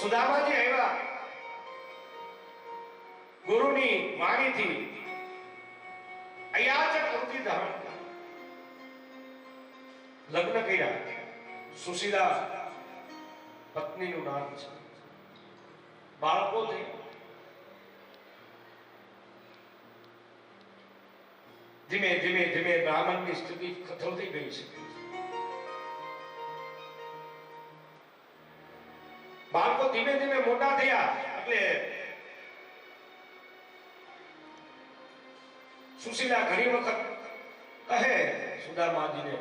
સુદામાજી આવ્યા, ગુરુની વાણીથી અયાચક વૃત્તિ ધારણ કરી, લગ્ન કર્યા. સુશીલા પત્નીનું નામ છે. બાળકો થઈ. ધીમે ધીમે ધીમે બ્રાહ્મણની સ્થિતિ કથળતી ગઈ છે. બાળકો ધીમે ધીમે મોટા થયા એટલે સુશીલા ઘણી વખત કહે સુદામાજીને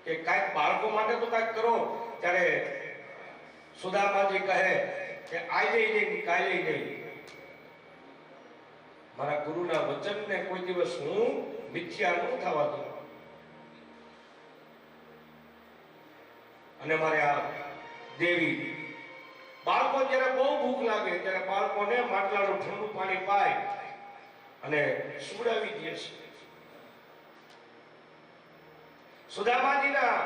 કે કાંઈક બાળકો માટે તો કાંઈક કરો. ત્યારે સુદામાજી કહે કે આજે નહીં કાલે નહીં, મારા ગુરુના વચનને કોઈ દિવસ હું મિથ્યા ન થવા દઉં. અને મારે આ દેવી બાળકો જ્યારે બહુ ભૂખ લાગે ત્યારે બાળકોને માટલાનું ઠંડુ પાણી પાય અને સુવડાવી દે છે. સુદામાજીના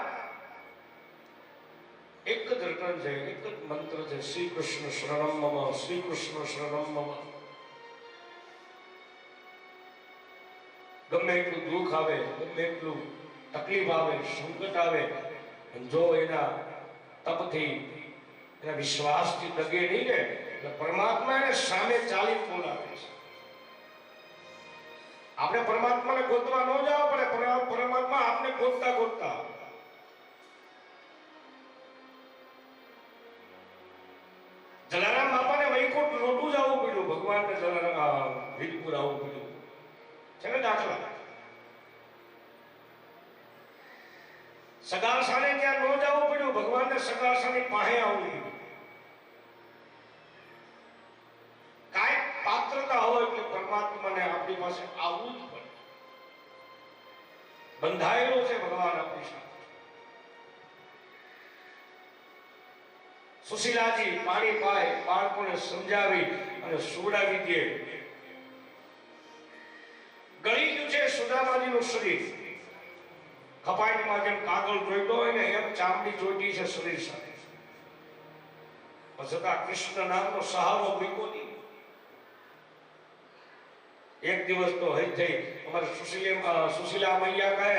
એક જ રટન છે, એક જ મંત્ર છે, શ્રી કૃષ્ણ શરણમ મમ, શ્રી કૃષ્ણ શરણમ મમ. ગમે એટલું દુઃખ આવે, ગમે એટલું તકલીફ આવે, સંકટ આવે, જો એના તપથી, એના વિશ્વાસથી ડગે નહીં ને, એટલે પરમાત્મા એને સામે ચાલી બોલાવે છે. આપણે પરમાત્માને ગોતવા ન જવા પડે, પરમાત્મા આપણે ગોતતા ગોતતા. જલારામ બાપાને વૈકુંઠ નહોતું જવું પડ્યું, ભગવાનને જલારામ વીરપુર આવવું પડ્યું છે ને દાખલા. સગાસાને ત્યાં ન જવું પડ્યું, ભગવાનને સગાસાની પાસે આવવું પડ્યું. કાંઈક પાત્રતા હોય એટલે પરમાત્માને આપણી પાસે આવવું જ પડે. બંધાયેલો છે ભગવાન આપણી સાથે. સુશીલાજી પાણી પાય, બાળકોને સમજાવી અને સુવડાવી દે. ગળી ગયું છે સુદામાજીનું શરીર. કપાટમાં જેમ કાગળ જોઈતો હોય ને એમ ચામડી જોઈતી છે શરીર સાથે. છતાં કૃષ્ણ નામનો સહારો મૂક્યો નહીં. એક દિવસ તો હઈ થઈ અમારે સુશીલા મૈયા કહે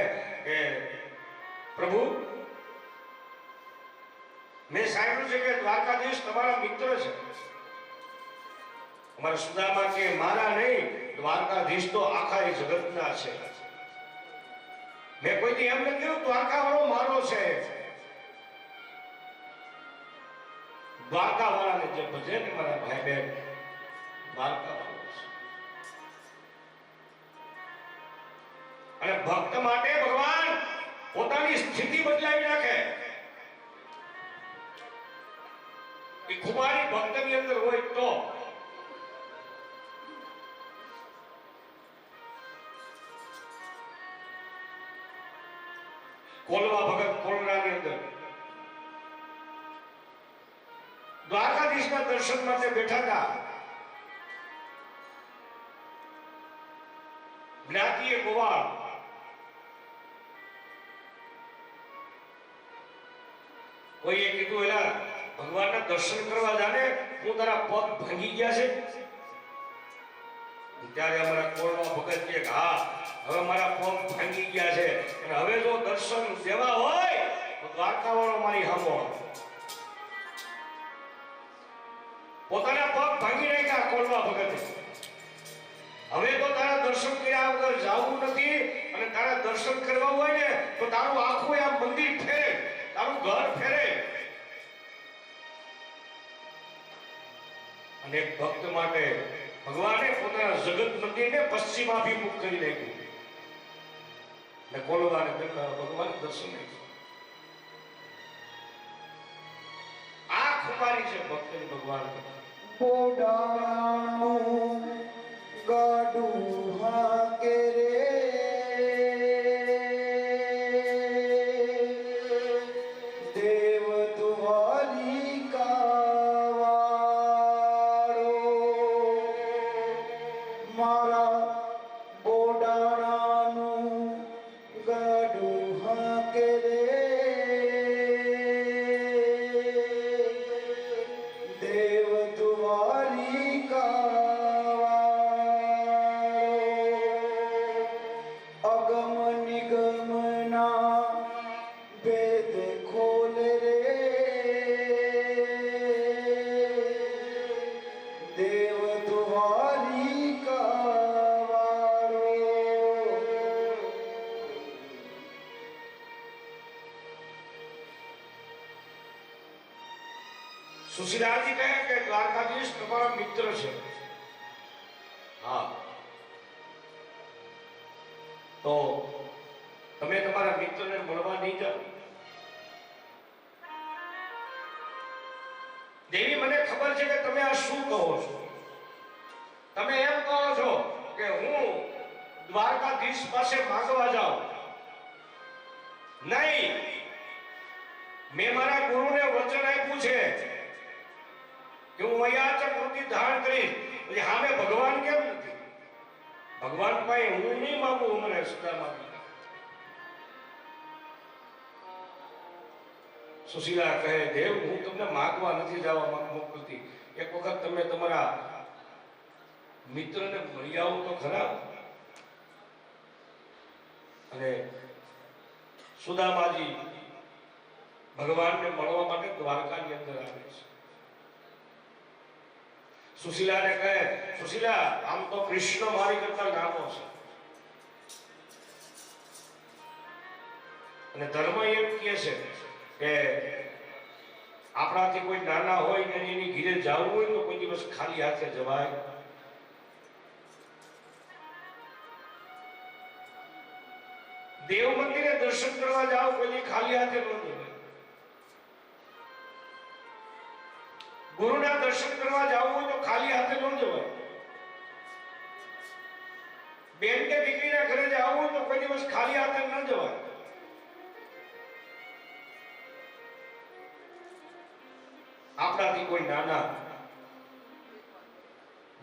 કે પ્રભુ, મેં સાંભળ્યું છે કે દ્વારકાધીશ તમારા મિત્ર છે. અમારા સુદામા કે મારા નહીં, દ્વારકાધીશ તો આખા જગતના છે. મેં કોઈથી એમ નથી કહ્યું દ્વારકા વાળો મારો છે. દ્વારકા વાળાને જે ભજે ને મારા ભાઈ બહેન, દ્વારકા વાળો છે. અને ભક્ત માટે ભગવાન પોતાની સ્થિતિ બદલાવી નાખે. એ ખુમારી ભક્તની અંદર હોય તો કોલવા ભગત કોલરાની અંદર દ્વારકાધીશના દર્શન માટે બેઠા હતા. જ્ઞાતિએ ગોવાળ કોઈએ કીધું એલા ભગવાનના દર્શન કરવા જાને, હું તારા પગ ભાંગી ગયા છે. ત્યારે અમારા કોળવા ભગત કે હા, હવે મારા પગ ભાંગી ગયા છે અને હવે જો દર્શન દેવા હોય તો દ્વારકા વાળો મારી સામો. પોતાના પગ ભાંગી નાખ્યા કોળવા ભગતે. હવે તો તારા દર્શન કર્યા વગર જવું નથી, અને તારા દર્શન કરવા હોય ને તો તારું આખું આ મંદિર ફેરે, તારું ઘર ફેરે. અને ભક્ત માટે ભગવાને પોતાના જગત મંદિરને પશ્ચિમાભિમુખ કરી નાખ્યું. ને કોલવાને ભગવાન દર્શન આપ્યું. આ ખુમારી છે ભક્તની ભગવાન. પોડાણું ગાડું હાકે રે, દેવ દ્વારિકાવાળો મારા બોડાણાનું ગાડું હાકે રે. સુશીલાજી કહે કે દ્વારકાધીશ તમારા મિત્ર છે. હા, તો તમે તમારા મિત્રને મળવા નહીં જાઓ? દેવી, મને ખબર છે કે તમે આ શું કહો છો. તમે એમ કહો છો કે હું દ્વારકાધીશ પાસે માંગવા જાઉં. નહીં, મેં મારા ગુરુને વચન આપ્યું છે કે હું અહીંયા મૂર્તિ ધારણ કરીશ. પછી સામે ભગવાન કેમ નથી? ભગવાન પાસે હું નહીં માંગુ, મને સુદામા. સુશીલા કહે, દેવ, હું તમને માગવા નથી જવા મોકલતી. એક વખત તમે તમારા મિત્રને મળી આવો તો ખરા. અને સુદામાજી ભગવાનને મળવા માટે દ્વારકાની અંદર આવે છે. સુશીલાને કહે, સુશીલા, આમ તો કૃષ્ણ મારી કરતા નાનો છે, અને ધર્મ એમ કહે છે કે આપણાથી કોઈ નાના હોય ને એની ઘીરે જવું હોય તો કોઈ દિવસ ખાલી હાથે જવાય. દેવ મંદિરે દર્શન કરવા જાઓ, કોઈ ખાલી હાથે ન જવાય. ગુરુના દર્શન કરવા જવું હોય તો ખાલી હાથે ન જવાય. બેન કે દીકરીના ઘરે જવું હોય તો કોઈ દિવસ ખાલી હાથે ન જવાય. આપણાથી કોઈ નાના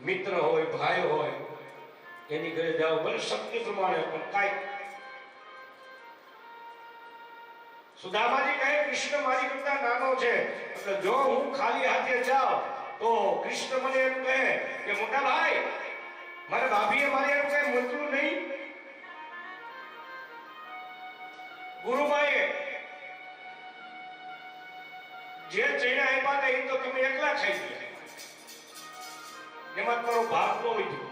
મિત્ર હોય, ભાઈ હોય, એની ઘરે જાઓ, ભલે શક્તિ પ્રમાણે, પણ કાંઈ. સુદામાજી કહે, કૃષ્ણ મારી કરતા નાનો છે, એટલે જો હું ખાલી હાથે જાઉં તો કૃષ્ણ મને એમ કહે કે મોટા ભાઈ, મારા ભાભીએ મારે એમ કઈ મળતું નહીં. ગુરુભાઈએ જે ચૈના આપ્યા હતા એ તો તમે એકલા ખાઈ ગયા, એમાં તમારો ભાગ ન લીધો.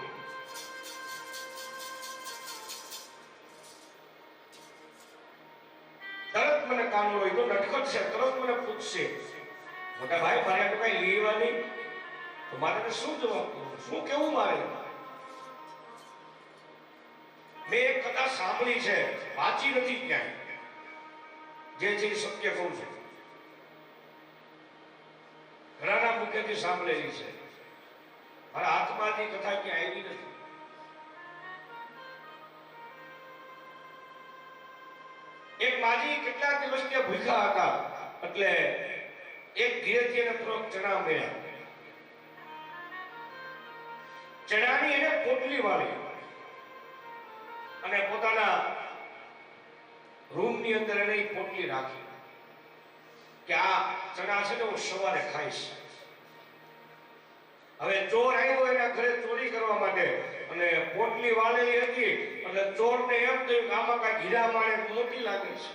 તરત મને કાનો હોય તો નટખટ છે, તરત મને પૂછશે, મોટા ભાઈ, મારે તો કઈ લેવા નહીં, તો મારે શું જવાબ દેવો, શું કેવું મારે? મેં એક કથા સાંભળી છે, વાંચી નથી ક્યાંય, જે છે એ સત્ય કહું છું. ઘણાના મુખેથી સાંભળેલી છે, મારા હાથમાંથી કથા ક્યાં આવી નથી. એક માજી કેટલા દિવસ ત્યાં ભૂખ્યા હતા, એટલે એક ઘીરેથી એને થોડોક ચણા મળ્યા. ચણાની એને પોટલી વાળી અને પોતાના રૂમની અંદર એને પોટલી રાખી કે આ ચણા છે ને હું સવારે ખાઈશ. હવે ચોર આવ્યો એના ઘરે ચોરી કરવા માટે, અને પોટલી વાળેલી હતી, એટલે ચોરને એમ થયું કે આમાં કાંઈ હીરા માણે મોટી લાગે છે.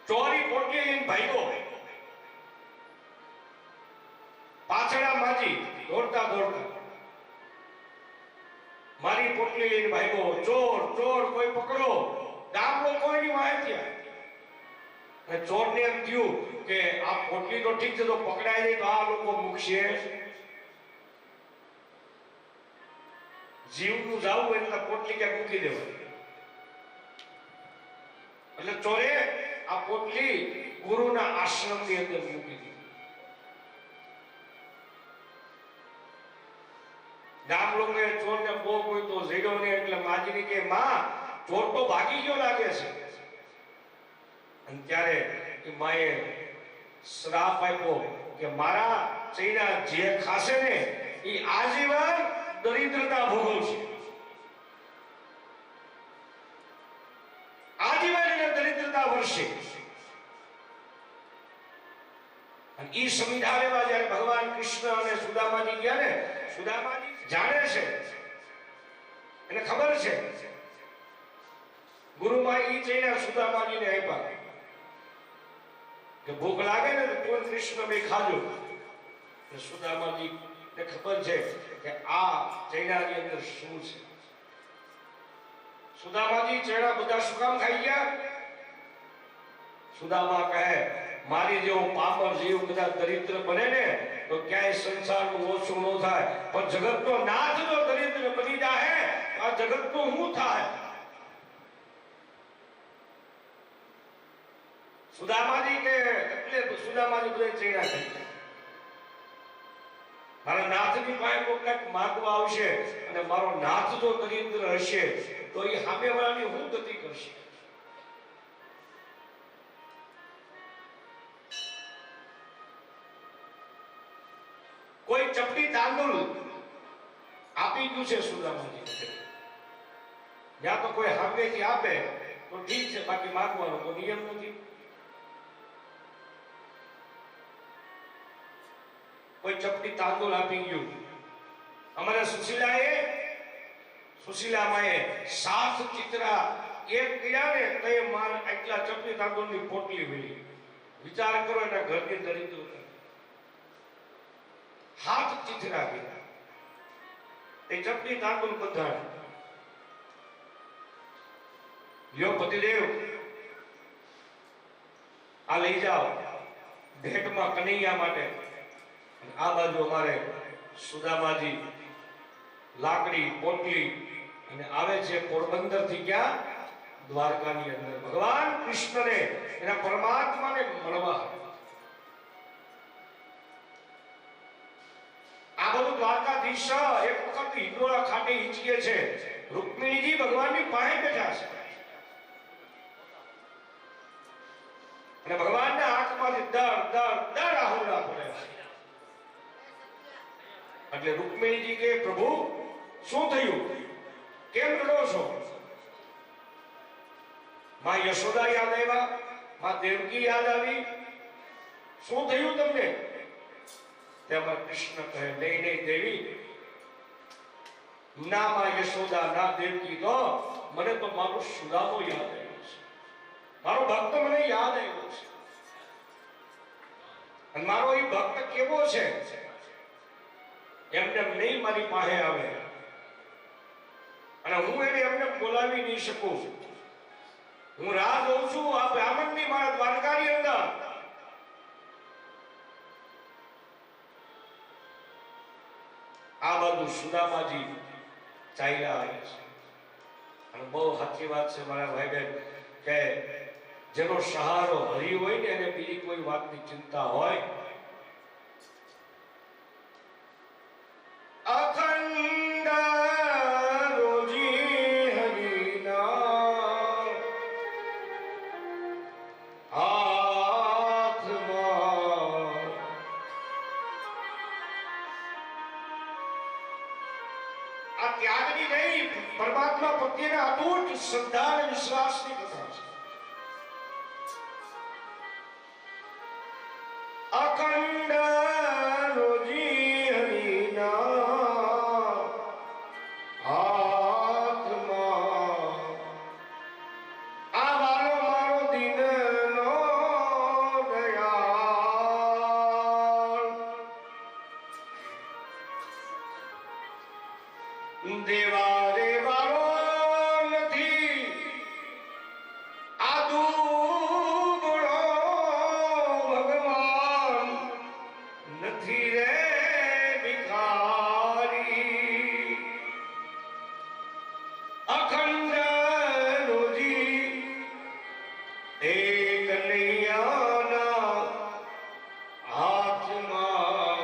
ચોરી પોટલી લઈને ભાગ્યો. પાછળા માજી દોડતા દોડતા મારી પોટલી લઈને ભાગ્યો. ચોર ચોર, કોઈ પકડો. ગામનો કોઈની માહિતી અને ચોરને એમ થયું કે આ પોટલી તો ઠીક છે, તો પકડાય નહીં તો આ લોકો મૂકશે. જીવનું જાવું એટલે પોટલી ક્યાંક મૂકી દેવાય. એટલે ચોરે આ પોટલી ગુરુના આશ્રમની અંદર મૂકી દીધી. ગામ લોકોએ ચોરને બહુ કોઈ તો જડ્યો નહીં, એટલે માજીની કે માં, ચોર તો ભાગી ગયો લાગે છે. અને ત્યારે એ માએ શ્રાપ આપ્યો કે મારા ચૈના જે ખાશે ને એ આજીવન દરિદ્રતા ભોગવશે. આજીવન એને દરિદ્રતા વર્ષે. અને એ સંવિધાન લેવા જ્યારે ભગવાન કૃષ્ણ અને સુદામાજી ગયા ને, સુદામાજી જાણે છે, એને ખબર છે ગુરુમાં ઈ ચૈના સુદામાજીને આપ્યા કે ભૂખ લાગે ને તો કૃષ્ણ બે ખાજો. સુદામાજી ને ખબર છે કે આ ચૈનાની અંદર શું છે. સુદામાજી ચૈના બધા શું કામ ખાઈ ગયા? સુદામા કહે મારી જેવો પાપર જીવ કદાચ દરિદ્ર બને ને તો ક્યાંય સંસારનું ઓછું ન થાય, પણ જગતનો નાથ જો દરિદ્ર બની જાય તો આ જગતનું શું થાય? સુદામાજી કે એટલે સુદામાજી બધા ચેડા થઈ ગયા. મારા નાથની પાસે કોઈ કંઈક માંગવા આવશે અને મારો નાથ જો દરિદ્ર હશે તો એ સામેવાળાની શું ગતિ કરશે? કોઈ ચપટી તાંદુલ આપી ગયું છે સુદામાજી, જ્યાં તો કોઈ સામેથી આપે તો ઠીક છે, બાકી માંગવાનો તો નિયમ નથી. કોઈ ચપટી તાંદુલ આપી ગયું. અમારા સુશીલામાએ 7 ચિત્રા એક કર્યા ને તો એ માર આટલા ચપટી તાંદુલની પોટલી મળી. વિચાર કરો એના ઘરની દરિદ્રતા. 7 ચિત્રા કર્યા એ ચપટી તાંદુલ બધા. યો પતિદેવ આ લઈ જાઓ ભેટમાં કનૈયા માટે. આ બાજુ અમારે સુદામાજી લાકડી પોટલી અને આવે છે પોરબંદર થી, ક્યાં? દ્વારકાની અંદર ભગવાન કૃષ્ણને એના પરમાત્માને મળવા. આ બધું દ્વારકાધીશ એક વખત હિંડોળા ખાતે હિંચકે છે. રૂકમિણીજી ભગવાનની પાસે બેઠા છે અને ભગવાનના આંખમાંથી દર આહુડા પડે છે. એટલે રૂકમિણીજી કે પ્રભુ શું થયું, કેમ રડો છો? માં યશોદા યાદ આવ્યા, માં દેવકી યાદ આવી, શું થયું તમને? તેમાં કૃષ્ણ કહે નહીં દેવી, ના માં યશોદા ના દેવકી, તો મને તો મારો સુદામો યાદ આવ્યો છે, મારો ભક્ત મને યાદ આવ્યો છે. અને મારો એ ભક્ત કેવો છે? એમને નહીં મારી પાસે આવે અને હું એને એમને બોલાવી નહીં શકું. હું રાહ જોઉં છું આ બ્રાહ્મણની મારા દ્વારકાની અંદર. આ બધું સુદામાજી ચાલ્યા આવે છે. અને બહુ સાચી વાત છે મારા ભાઈ બહેન કે જેનો સહારો હરી હોય ને એને બીજી કોઈ વાતની ચિંતા હોય. અખંડ રોજી હરિના હાથમાં. આ ત્યાગની નહીં, પરમાત્મા પ્રત્યેના અતૂટ શ્રદ્ધા અને વિશ્વાસની કથા છે. અખંડ રોજી હરિના હાથમાં. આ મારો દિનનો દયાળ દેવા દેવાળો નથી. આ દુબળો ભગવાન નથી રે ભિખારી. અખંડ રોજી એ કનૈયાના હાથમાં.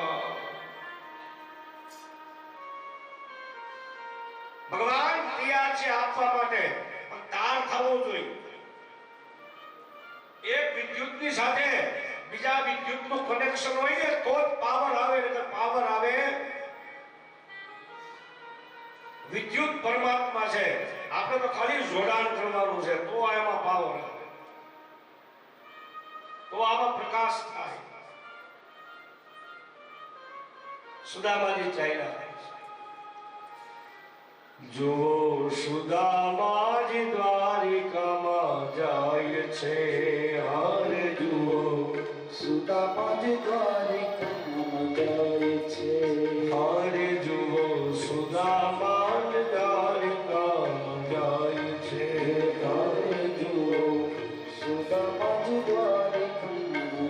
ભગવાન તૈયાર છે આપવા માટે, પણ તાર થવો જોઈએ. એક વિદ્યુતની સાથે બીજા વિદ્યુતનું કનેક્શન હોય ને તો જ પાવર આવે. એટલે પાવર આવે. વિદ્યુત પરમાત્મા છે, આપણે તો ખાલી જોડાણ કરવાનું છે તો આમાં પાવર આવે, તો આમાં પ્રકાશ થાય. સુદામાજી ચાલ્યા. જો સુદામાજી દ્વારિકામાં જાય છે. હારે જુઓ સુદામાજી દ્વારિકામાં જાય છે. હારે જુઓ સુદામાજી દ્વારિકામાં જાય છે. હારે જુઓ સુદામાજી દ્વારિકામાં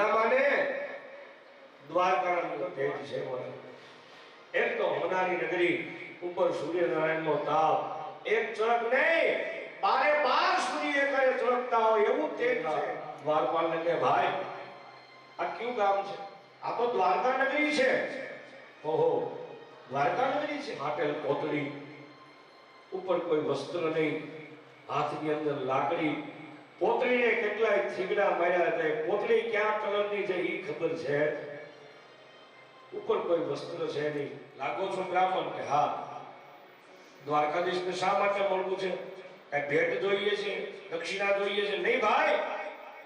સુદામાને દ્વારકાનો તેજ છે મારા. એક તો હોનારી નગરી ઉપર સૂર્યનારાયણનો તાપ, એક ચળક નહીં બારે બાર સૂર્ય કરે ચળકતા હોય એવું તેજ છે. દ્વારપાલને કે ભાઈ આ કયું ગામ છે? આ તો દ્વારકા નગરી છે. ઓહો, દ્વારકા નગરી છે. ફાટેલ કોતડી, ઉપર કોઈ વસ્ત્ર નહીં, હાથની અંદર લાકડી, પોતળીને કેટલાય થીગડા માર્યા હતા. પોતળી ક્યાં કલરની છે એ ખબર છે, ઉપર કોઈ વસ્ત્ર છે નહીં. લાગો છો બ્રાહ્મણ? કે હા. દ્વારકાધીશને શા માટે મળવું છે? કઈ ભેટ જોઈએ છે, દક્ષિણા જોઈએ છે? નહીં ભાઈ,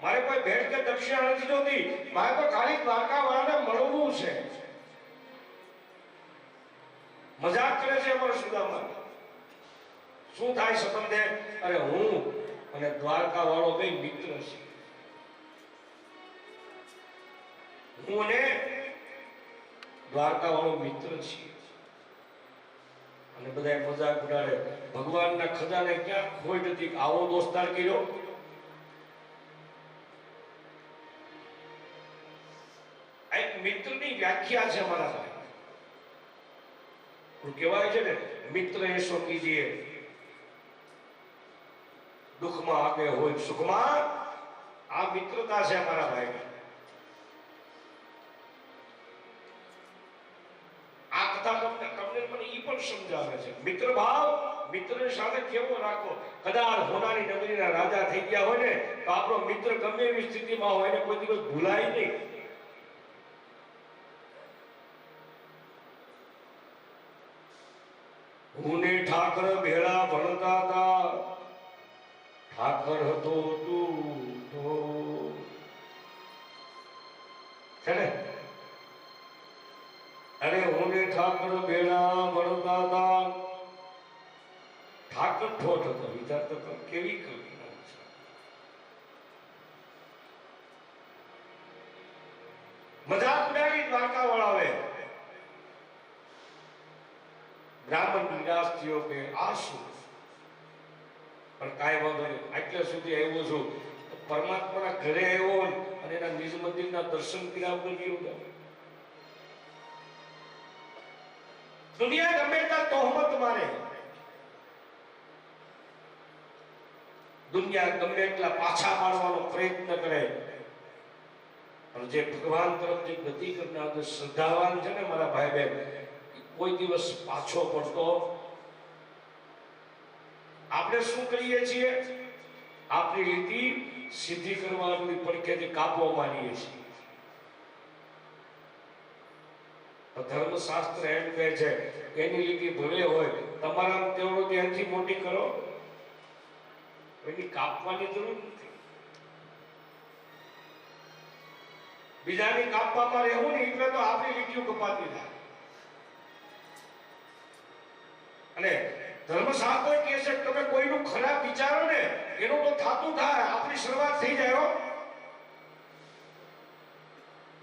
મારે કોઈ ભેટ કે દક્ષિણા નથી જોતી. મારે તો ખાલી દ્વારકા વાળાને મળવું છે. મજાક કરે છે અમારા સુદામા. શું થાય સંબંધે? અરે હું અને દ્વારકા વાળો બે મિત્ર છે. હું અને દ્વારકા વાળો મિત્ર છે. અને બધા મજાક ઉડાડે. ભગવાનના ખજાને ક્યાં ખોટ હતી? આવો દોસ્તાર કર્યો. એક મિત્રની વ્યાખ્યા છે મારા ભાઈ. કહેવાય છે ને, મિત્ર એસો કીજીએ દુઃખમાં આગે હોય સુખમાં. આ મિત્રતા છે મારા ભાઈ. આ કથા તમને મને ઈ પણ સમજાવે છે મિત્ર ભાવ મિત્રની સાથે કેવો રાખો. કદાચ હોનારી નગરીના રાજા થઈ ગયા હોય ને તો આપણો મિત્ર ગમે એવી સ્થિતિમાં હોય ને કોઈ દિવસ ભૂલાય નહીં. હું ને ઠાકર ભેળા ભણતા હતા. ઠાકર હતો તું તો છે ને. અરે હું ને ઠાકર ભેળા ભણતા હતા. ઠાકર ઠોઠ હતો. વિચાર તો કેવી કલ્પના છે. મજાક ઉડાડી દ્વારકા વાળાવે. બ્રાહ્મણ નિરાશ થયો કે આ શું? પણ કાંઈ વાંધો નહીં, આટલે સુધી આવ્યો છું. પરમાત્માના ઘરે આવ્યો અને એના નિજ મંદિરના દર્શન કર્યા વગર કેવું થાય? દુનિયા ગમે ત્યાં તોહમત મારે, દુનિયા ગમે એટલા પાછા પાડવાનો પ્રયત્ન કરે, પણ જે ભગવાન તરફ જે ગતિ કરનાર જે શ્રદ્ધાવાન છે ને મારા ભાઈ બહેન, કોઈ દિવસ પાછો પડતો. આપણે શું કરીએ છીએ? આપણી લીટી સીધી કરવાની પડખેથી કાપો મારીએ છીએ. ધર્મશાસ્ત્ર એમ કહે છે એની લીટી ભલે હોય, તમારા તેવડો ત્યાંથી મોટી કરો, એની કાપવાની જરૂર નથી. બીજાની કાપવામાં રહેવું ને એટલે તો આપણી લીટીઓ કપાતી થાય. અને ધર્મશાસ્ત્ર કહે છે કે તમે કોઈનું ખરાબ વિચારો ને એનું તો થાતું થાય. આપણી શરૂઆત થઈ જાય.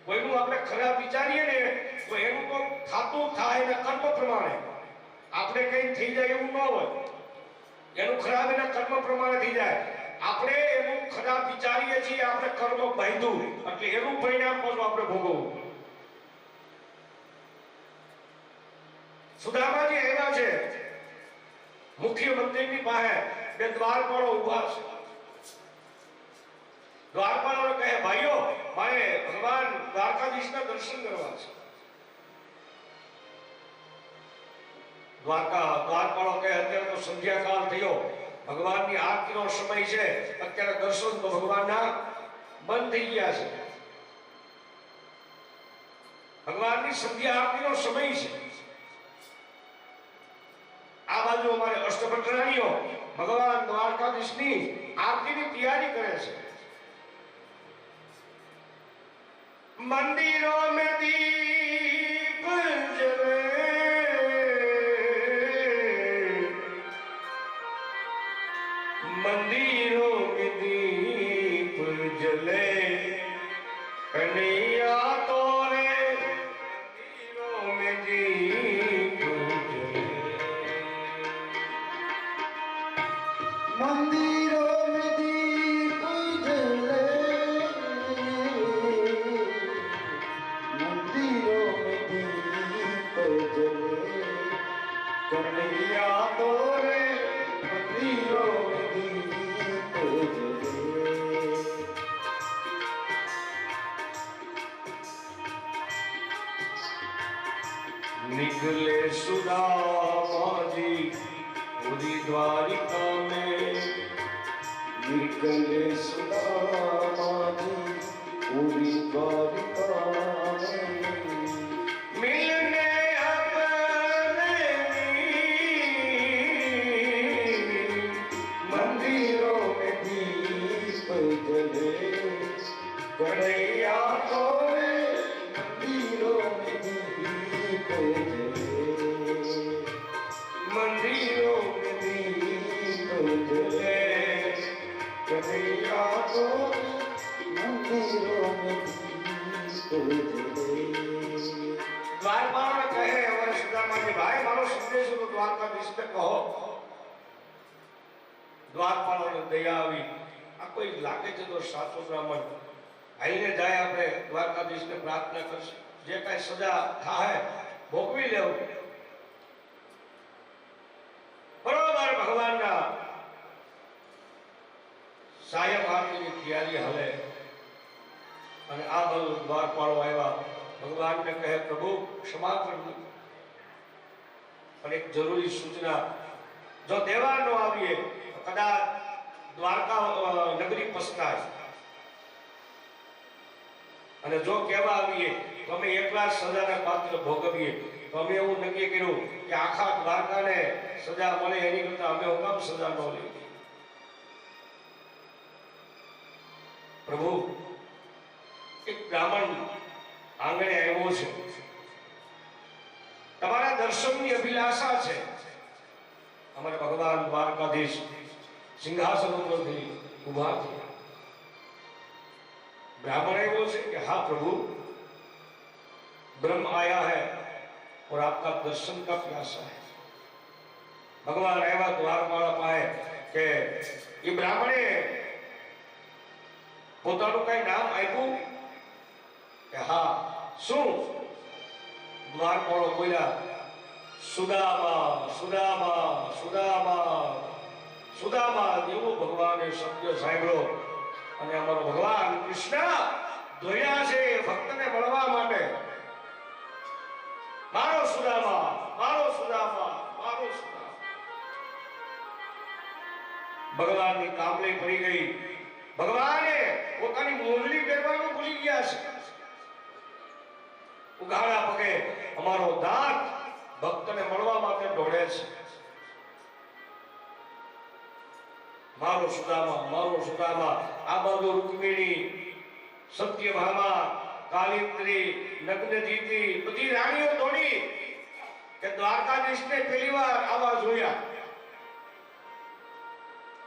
કોઈનું આપણે ખરાબ વિચારીએ ને તો એનું તો થાતું થાય એના કર્મ પ્રમાણે. આપણે કઈ થઈ જાય એવું ન હોય. એનું ખરાબ એના કર્મ પ્રમાણે થઈ જાય. આપણે એનું ખરાબ વિચારીએ છીએ, આપણે કર્મ બાંધ્યું એટલે એનું પરિણામ પણ આપણે ભોગવવું. સુદામાજી એવા છે, મુખ્યમંત્રીની પાસે બે દ્વારપાળો ઉભા છે. દ્વારપાળો કહે ભાઈઓ મારે ભગવાન દ્વારકાધીશના દર્શન કરવા છે. દ્વારપાળો કહે અત્યારે તો સંધ્યાકાળ થયો, ભગવાનની આરતીનો સમય છે, અત્યારે દર્શન તો ભગવાનના બંધ થઈ ગયા છે. ભગવાનની સંધ્યા આરતીનો સમય છે. આ બાજુ અમારે અષ્ટભટ્ટ ભગવાન દ્વારકાધીશની આરતીની તૈયારી કરે છે. મંદિરો में दीप जले, मंदिरों में दीप जले, कन्हैया तो रे मंदिरों में दीप जले. मंदिरों में दीप जले, निकले सुदामा जी पूरी द्वारिका में, निकले सुदामा जी पूरी द्वारिका में, मिलने अपने मंदिरों में दीप जले, कन्हैया को मंदिरों में दीप जले, मंदिरों में दीप जले, कन्हैया को मंदिरों में दीप जले। द्वारपाल कहे हमारे सुदामा जी भाई मारो संदेश तो द्वारकाधीश पे कहो। द्वारपाल ने दया આવી આ કોઈ લાગે છે તો સાચો બ્રાહ્મણ આઈને જાય આપણે દ્વારકાધીશને પ્રાર્થના કરશે જે કાંઈ સજા થાય ભોગવી લેવું બરોબર ભગવાનના સાયમ આરતીની તૈયારી હલે અને આ બલ દ્વારપાળો આવ્યા ભગવાનને કહે પ્રભુ ક્ષમા કરજો પણ એક જરૂરી સૂચના જો દેવા ન આવીએ તો કદાચ દ્વારકા નગરી પસ્તાય અને જો કહેવા આવીએ તો અમે એકલા સજાના પાત્ર ભોગવીએ તો અમે એવું નક્કી કર્યું કે આખા દ્વારકાને સજા મળે એની કરતા અમે હુકમ સજા ન લઈએ પ્રભુ એક બ્રાહ્મણ આંગણે આવ્યો છે તમારા દર્શનની અભિલાષા છે અમારા ભગવાન દ્વારકાધીશ સિંહાસન ઉપરથી ઊભા થયા ब्राह्मण है वो से कि हाँ प्रभु ब्रह्म आया है और आपका दर्शन का प्यासा है भगवान एवं द्वारपाल पाए के ये ब्राह्मणे પોતાનું કઈ નામ આપ્યું કે હા શું દ્વારપાળો બોલ્યા સુદામા સુદામા સુદામા સુદામા જેવો ભગવાને શબ્દ સાંભળ્યો અને અમારો ભગવાન કૃષ્ણ દોડ્યા છે ભક્તને મળવા માટે મારો સુદામા મારો સુદામા મારો સુદામા ભગવાનની કામલી પડી ગઈ ભગવાને પોતાની મોરલી પહેરવાનું ભૂલી ગયા છે ઉઘાડા પગે અમારો દાંત ભક્તને મળવા માટે દોડે છે મારો સુદામા આ બાજુ રૂકમિણી સત્યભામા કાલિંદ્રી નગ્નજીતી બધી રાણીઓ દોડી કે દ્વારકાધીશને પહેલીવાર આવા જોયા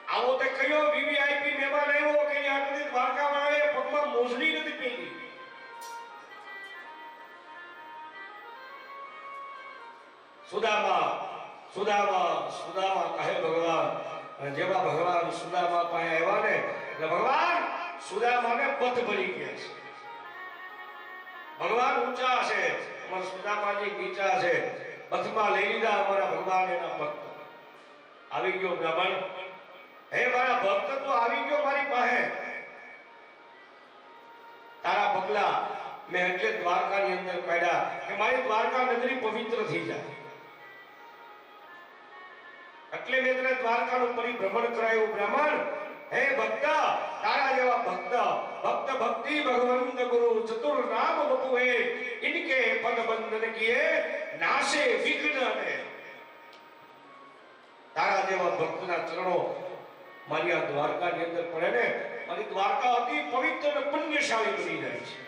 આવો તે કયો વીવીઆઈપી મહેમાન આવ્યો કે આટલી દ્વારકાવાળાએ પગમાં મોજડી નથી પહેરી સુદામા સુદામા સુદામા કહે ભગવાન અને જેવા ભગવાન સુદામા પાસે આવ્યા ને એટલે ભગવાન સુદામાને પથ ભરી ગયા છે ભગવાન ઊંચા છે અમારા સુદામાજી નીચા છે પથમાં લઈ લીધા અમારા ભગવાન એના ભક્ત આવી ગયો બ્રાહ્મણ હે મારા ભક્ત તો આવી ગયો મારી પાસે તારા પગલા મેં એટલે દ્વારકાની અંદર કાઢ્યા કે મારી દ્વારકા નગરી પવિત્ર થઈ જાય એટલે મેં તને દ્વારકાનું પરિભ્રમણ કરાયું બ્રાહ્મણ હે ભક્ત તારા જેવા ભક્ત ભક્ત ભક્તિ ભગવંત ગુરુ ચતુર નામ બપુએ इनके पद बंधन किए नाशे विघ्न ने तारा जेवा भक्तना चरणों मारी आ द्वारका ની અંદર પડે ને મારી દ્વારકા અતિ પવિત્ર અને પુણ્યશાળી બની જાય છે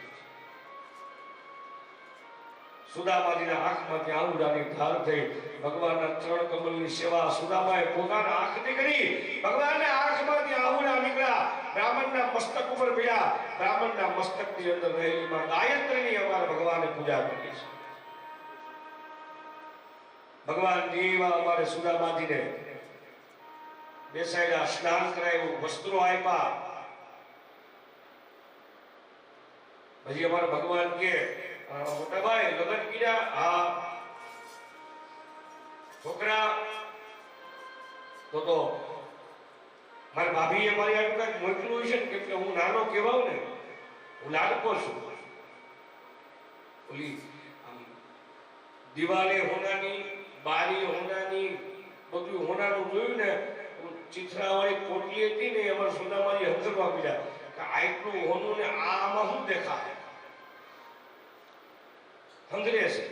સુદામાજીના આંખમાંથી આંગળાની ધાર થઈ ભગવાનના ચરણ કમલની સેવા સુદામાએ પોતાના આંખથી કરી ભગવાનને આંખમાંથી આંગળા નીકળ્યા બ્રાહ્મણના મસ્તક ઉપર પડ્યા બ્રાહ્મણના મસ્તકની અંદર રહેલી માં ગાયત્રીની અમારા ભગવાને પૂજા કરી છે ભગવાન દેવા અમારે સુદામાજીને બેસાડ્યા સ્નાન કરાવ્યું વસ્ત્રો આપ્યા પછી અમારા ભગવાન કે મોટા ભાઈ લગ્ન કર્યા હા છોકરા તો મારી ભાભીએ મારી આટલું કંઈક મોકલ્યું છે ને કેમ કે હું નાનો કહેવાઉં ને હું લાડકો છું ઓલી દિવાલે હોનાની, બારી હોનાની, બધું હોનાનું જોયું ને, ચિત્રાવાળી પોટલી હતી ને એમાં સોનામાની હંસરવા મળ્યા કે આટલું હોનું ને આમાં શું દેખાય હંગરે છે.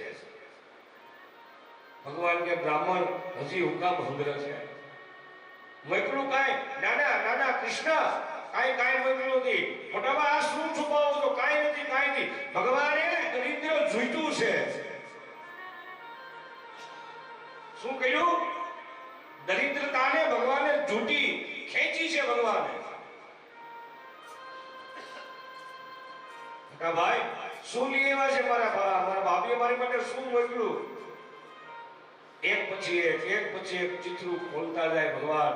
ભગવાન કે બ્રાહ્મણ હજી હુકામ હંગરે છે? મોકલું કાંઈ નાના નાના કૃષ્ણ કાંઈ મોકલું નથી. મોટામાં આ શું છુપાવો છો? કાંઈ નથી, કાંઈ નહીં. ભગવાને દરિદ્ર જોઈતું છે. શું કહ્યું? દરિદ્રતાને ભગવાને જૂટી ખેંચી છે. ભગવાને ભાઈ શું લઈ આવ્યા છે? મારા ભાભીએ મારી માટે શું મોકલું? એક પછી એક ચિત્રો ખોલતા જાય ભગવાન.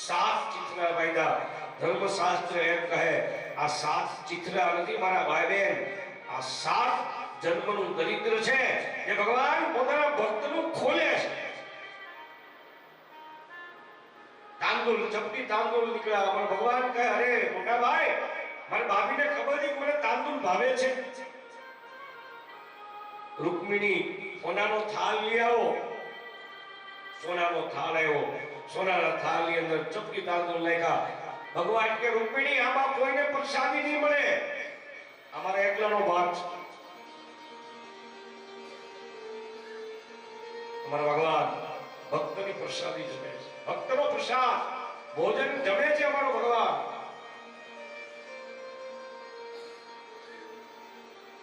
7 ચિત્ર વાયદા. ધર્મશાસ્ત્ર એમ કહે આ 7 ચિત્ર નથી મારા ભાઈ બહેન, આ 7 જન્મનું દરિદ્ર છે જે ભગવાન પોતાના ભક્તનું ખોલે છે. તાંદુલ ચપટી તાંદુલ નીકળ્યા. પણ ભગવાન કહે અરે મોટા ભાઈ, મારી ભાભીને ખબર નહીં મને તાંદુલ ભાવે છે. રૂકમિણી સોનાનો થાળ લઈ આવો. સોનાનો થાળ આવ્યો. સોનાના થાળની અંદર ચપટી તાંદુલ નાખ્યા. ભગવાન કે રૂકમિણી આમાં કોઈને પ્રસાદી નહીં મળે, અમારા એકલાનો ભાગ છે. અમારા ભગવાન ભક્તની પ્રસાદી જમે છે. ભક્તનો પ્રસાદ ભોજન જમે છે અમારો ભગવાન.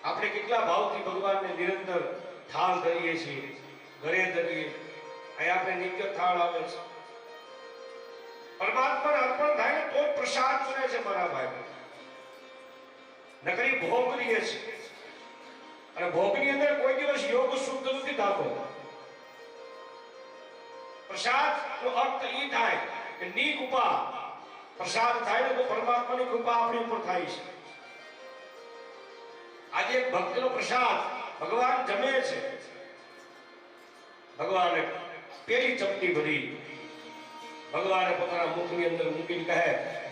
આપણે કેટલા ભાવથી ભગવાનને નિરંતર થાળ ધરીએ છીએ, ઘરે ધરીએ. અહીંયા આપણે નિત્ય થાળ આવે છે. પરમાત્માને અર્પણ થાય ને તો પ્રસાદ બને છે મારા ભાઈ. નકરી ભોગ લઈએ છે અને ભોગની અંદર કોઈ દિવસ યોગ શુદ્ધ નથી થતો. પ્રસાદ નો અર્થ એ થાય કે ની કૃપા. પ્રસાદ થાય ને તો પરમાત્માની કૃપા આપણી ઉપર થાય છે. આજે ભક્તનો પ્રસાદ ભગવાન જમે છે. ભગવાને પેલી ચપટી ભરી. ભગવાને પોતાના મુખની અંદર મૂકીને કહે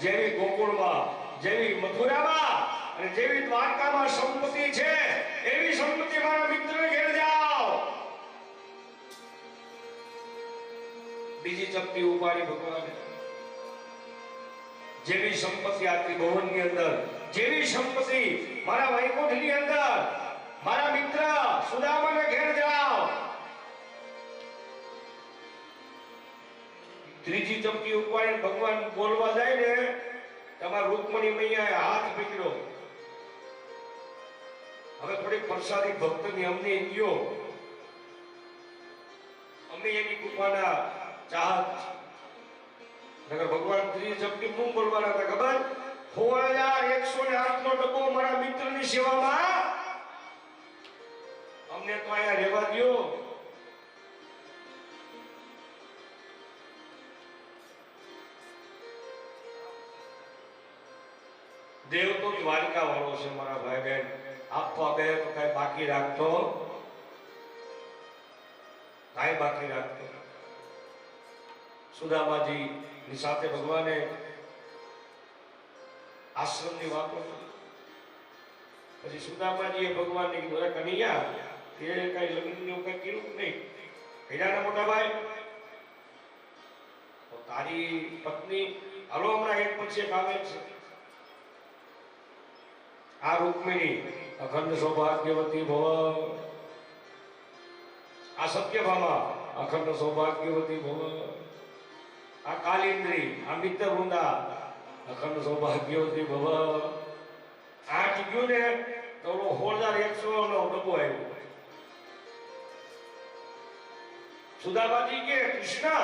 જેવી ગોકુળમાં, જેવી મથુરામાં અને જેવી દ્વારકામાં સંપત્તિ છે એવી સંપત્તિ મારા મિત્રને ઘેર જાઓ. બીજી ચપટી ઉપાડી ભગવાને. જેવી સંપત્તિ આ ત્રિભુવનની અંદર, જેવી સંપત્તિ મારા વૈકુંઠની અંદર, મારા મિત્ર સુદામાને ઘેર જાઓ. ત્રીજી ચપટી ઉપાડીને ભગવાન બોલવા જાય ને, તમારા રૂકમણી મૈયાએ હાથ પકડ્યો. હવે થોડીક પ્રસાદી ભક્તની અમને ગયો, અમે એની કૃપાના ચાહત. ભગવાન ત્રીજી ચપટી શું બોલવાના હતા ખબર? 6108 નો ડબ્બો મારા મિત્રની સેવામાં, અમને તો અહીંયા રહેવા દો. દેવ તો દ્વારિકા વાળો છે મારા ભાઈ બહેન. આપવા બે તો કઈ બાકી રાખતો, કઈ બાકી રાખતો. સુદામાજી ની સાથે ભગવાને આશ્રમની વાતો કરી. પછી સુદામાજીએ ભગવાનને કીધું અરે કનૈયા, તે કઈ લગ્નનું કઈ કર્યું નહીં? કીધા મોટા ભાઈ, તો તારી પત્ની હાલો હમણાં એક પછી એક આવે છે. આ રૂકમિણી અખંડ સૌભાગ્યવતી ભવ. આ સત્યભામા અખંડ સૌભાગ્યવતી ભવ. આ કાલિન્દ્રી, આ મિત્ર વૃંદા અખંડ સૌભાગ્યવતી ભવ. આ ગયું ને તો 6100 નો ડબ્બો આવ્યો. સુદામાજી કે કૃષ્ણ,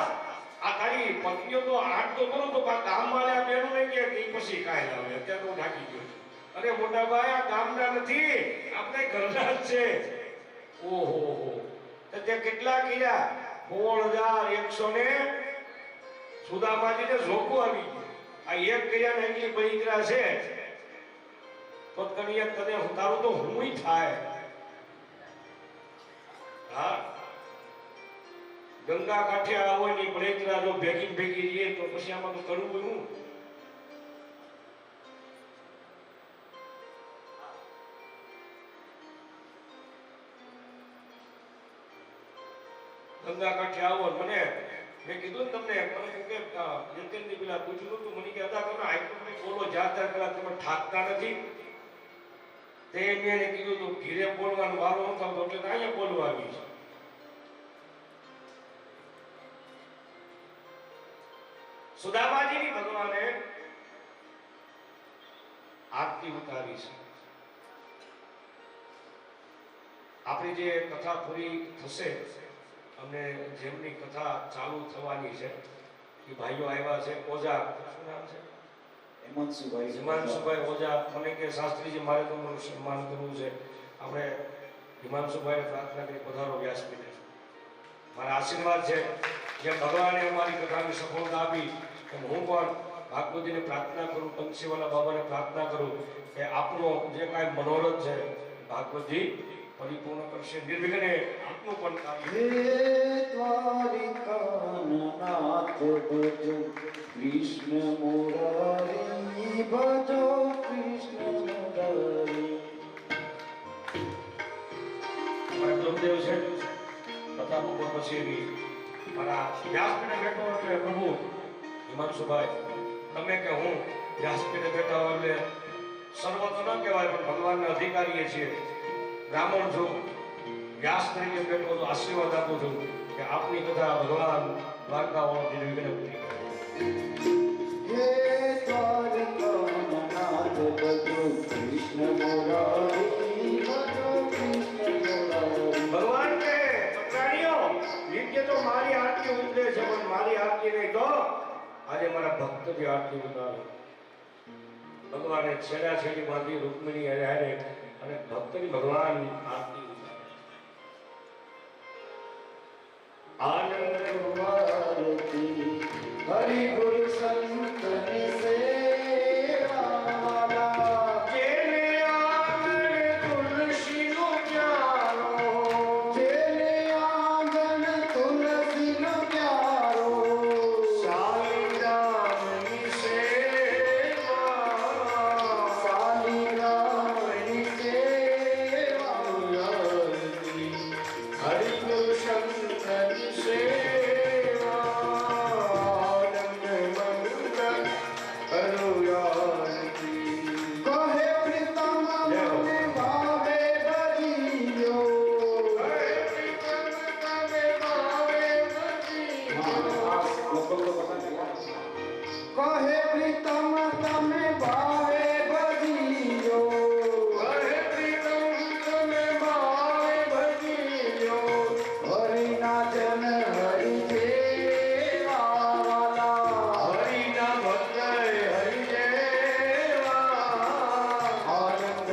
આ તારી પત્નીઓ તો 8 તો કરું તો ગામ વાળા બેનું નહીં કે પછી કાંઈ લાવે. અત્યારે તો ઢાકી ગયો. અરે મોટા ભાઈ, આ ગામના નથી, આપણે ઘરના જ છે. ઓહો હો, તો તે કેટલા કર્યા? 16100 ને સુદામાજીને ઝોકો આવી ગયો. આ એક કર્યા ને એટલી બળીકરા છે તો કનૈયા તને તારું તો હુંય થાય. હા, ગંગા કાંઠે આવો ની બળીકરા જો ભેગી ભેગી રહીએ તો પછી આમાં તો કરવું હું. ગંગા કાંઠે આવો ને મને મેં કીધું ને તમને મને કે જતનની પેલા પૂછ્યું હતું મને કે અદા તમે આઈટમ બોલો જાતા કલાક તમે ઠાકતા નથી તે મેં એને કીધું તું ઘીરે બોલવાનું વારો ન થતો એટલે તો અહીંયા બોલવા આવી છે. સુદામાજીની ભગવાને આરતી ઉતારી છે. આપણી જે કથા પૂરી થશે અને જેમની કથા ચાલુ થવાની છે એ ભાઈઓ આવ્યા છે. ઓઝા શું નામ છે? હિમાંશુભાઈ ઓઝા. મને કે શાસ્ત્રીજી મારે તમારું સન્માન કરવું છે. આપણે હિમાંશુભાઈને પ્રાર્થના કરી પધારો વ્યાસપીઠે. મારા આશીર્વાદ છે જે ભગવાને અમારી કથાની સફળતા આપી એમ હું પણ ભાગવતીને પ્રાર્થના કરું, પંચીવાલા બાબાને પ્રાર્થના કરું કે આપણો જે કાંઈ મનોરથ છે ભાગવતી પરિપૂર્ણ કરશે નિર્વિઘ્ને આપનું પણ કાર્ય. હે દ્વારિકાનાથ ભજો કૃષ્ણ મુરારી ભજો કૃષ્ણ મુરારી. મારા બ્રહ્મદેવ છે તથા બપોર પછી એની મારા વ્યાસપીઠે બેઠો એટલે પ્રભુ હિમાંશુભાઈ તમે કે હું વ્યાસપીઠે બેઠા હોય એટલે સર્વ તો ન કહેવાય પણ ભગવાનના અધિકારીએ છીએ. બ્રાહ્મણ છું, વ્યાસ તરીકે બેઠો તો આશીર્વાદ આપું છું કે આપની કથા ભગવાન દ્વારકાવાળો નિર્વિઘ્ને પૂરી કરે. હે દ્વારિકાનાથ ભજો કૃષ્ણ મુરારી ભજો કૃષ્ણ મુરારી. ભગવાન કે પટરાણીઓ નિત્ય તો મારી આરતી ઉતરે છે પણ મારી આરતી નહીં તો આજે મારા ભક્તની આરતી ઉતારો. ભગવાને છેડા છેડી બાંધી રૂકમિણી હારે અને ભક્તની ભગવાન આરતી ઉતારે. આનંદ આરતી હરિ ગુરુ સંતની સેવા. જેને આંગણે તુલસીનો પ્યારો, જેને આંગણ તુલસીનો પ્યારો. શાલિગ્રામની સેવા, શાલિગ્રામની સેવા. હરિ ગુરુ સંતની સેવા, આનંદ મંગલ કરુણાનિધિ. કહે પ્રીતમ મને ભાવે ભજીયો. હે પ્રીતમ તમે ભાવે ભજીયો. કહે પ્રીતમ તમે ભાવે ભજીયો. હે પ્રીતમ તમે ભાવે ભજીયો. હરિના જન હરિ જેવા વાલા. હરિના ભક્ત હરિ જેવા. આનંદ